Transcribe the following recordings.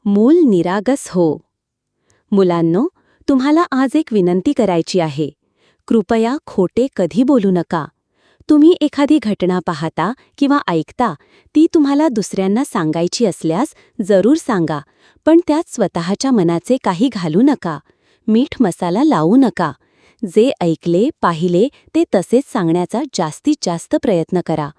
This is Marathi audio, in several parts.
मूल निरागस हो. मुलांनो, तुम्हाला आज एक विनंती करायची आहे. कृपया खोटे कधी बोलू नका. तुम्ही एखादी घटना पाहता किंवा ऐकता, ती तुम्हाला दुसऱ्यांना सांगायची असल्यास जरूर सांगा, पण त्यात स्वतःच्या मनाचे काही घालू नका. मीठ मसाला लावू नका. जे ऐकले, पाहिले ते तसेच सांगण्याचा जास्तीत जास्त प्रयत्न करा.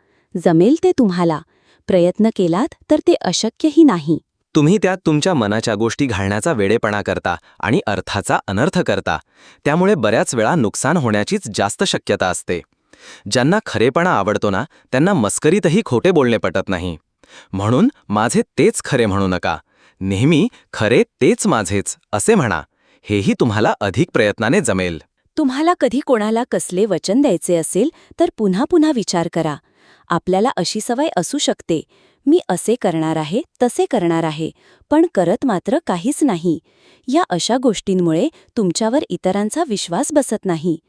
जमेल ते तुम्हाला. प्रयत्न केलात तर ते अशक्यही नाही. तुम्ही त्यात तुमच्या मनाच्या गोष्टी घालण्याचा वेडेपणा करता आणि अर्थाचा अनर्थ करता. त्यामुळे बऱ्याच वेळा नुकसान होण्याचीच जास्त शक्यता असते. ज्यांना खरेपणा आवडतो ना, त्यांना मस्करीतही खोटे बोलणे पटत नाही. म्हणून माझे तेच खरे म्हणू नका. नेहमी खरे तेच माझेच असे म्हणा. हेही तुम्हाला अधिक प्रयत्नाने जमेल. तुम्हाला कधी कोणाला कसले वचन द्यायचे असेल तर पुन्हा पुन्हा विचार करा. आपल्याला अशी सवय असू शकते, मी असे करणार आहे, तसे करणार आहे, पण करत मात्र काहीच नाही. या अशा गोष्टींमुळे तुमच्यावर इतरांचा विश्वास बसत नाही.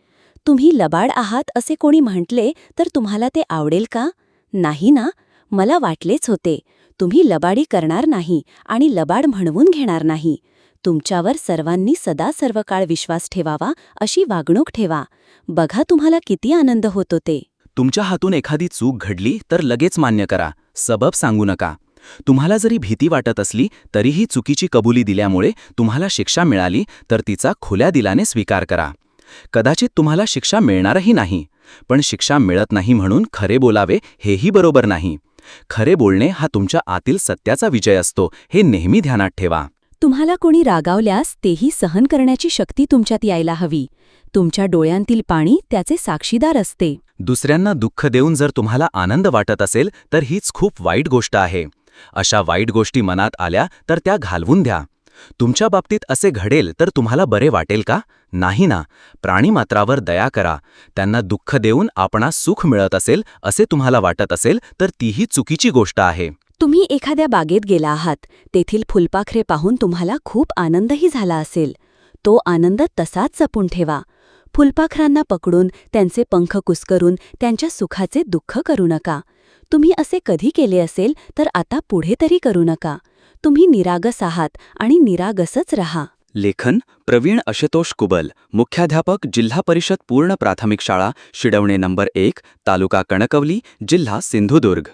तुम्ही लबाड आहात असे कोणी म्हटले तर तुम्हाला ते आवडेल का? नाही ना? मला वाटलेच होते. तुम्ही लबाडी करणार नाही आणि लबाड म्हणवून घेणार नाही. तुमच्यावर सर्वांनी सदा सर्व काळ विश्वास ठेवावा अशी वागणूक ठेवा. बघा तुम्हाला किती आनंद होतो ते. तुमच्या हातून एखादी चूक घडली तर लगेच मान्य करा. सबब सांगू नका. तुम्हाला जरी भीती वाटत असली तरीही चुकीची कबुली दिल्यामुळे तुम्हाला शिक्षा मिळाली तर तिचा खुल्या दिलाने स्वीकार करा. कदाचित तुम्हाला शिक्षा मिळणारही नाही, पण शिक्षा मिळत नाही म्हणून खरे बोलावे हेही बरोबर नाही. खरे बोलणे हा तुमच्या आतील सत्याचा विजय असतो, हे नेहमी ध्यानात ठेवा. तुम्हाला कोणी रागावल्यास तेही सहन करण्याची शक्ती तुमच्यात यायला हवी. तुमच्या डोळ्यांतील पाणी त्याचे साक्षीदार असते. दुसऱ्यांना दुःख देऊन जर तुम्हाला आनंद वाटत असेल तर हीच खूप वाईट गोष्ट आहे. अशा वाईट गोष्टी मनात आल्या तर त्या घालवून द्या. तुमच्या बाबतीत असे घडेल तर तुम्हाला बरे वाटेल का? नाही ना. प्राणीमात्रावर दया करा. त्यांना दुःख देऊन आपणास सुख मिळत असेल असे तुम्हाला वाटत असेल तर तीही चुकीची गोष्ट आहे. तुम्ही एखाद्या बागेत गेला आहात. तेथील फुलपाखरे पाहून तुम्हाला खूप आनंदही झाला असेल. तो आनंद तसाच जपून ठेवा. फुलपाखरांना पकडून, त्यांचे पंख कुस्करून त्यांच्या सुखाचे दुःख करू नका. तुम्ही असे कधी केले असेल तर आता पुढे तरी करू नका. तुम्ही निरागस आहात आणि निरागसच रहा. लेखन प्रवीण आशुतोष कुबल, मुख्याध्यापक, जिल्हा परिषद पूर्ण प्राथमिक शाळा, शिडवणे नंबर 1, तालुका कणकवली, जिल्हा सिंधुदुर्ग.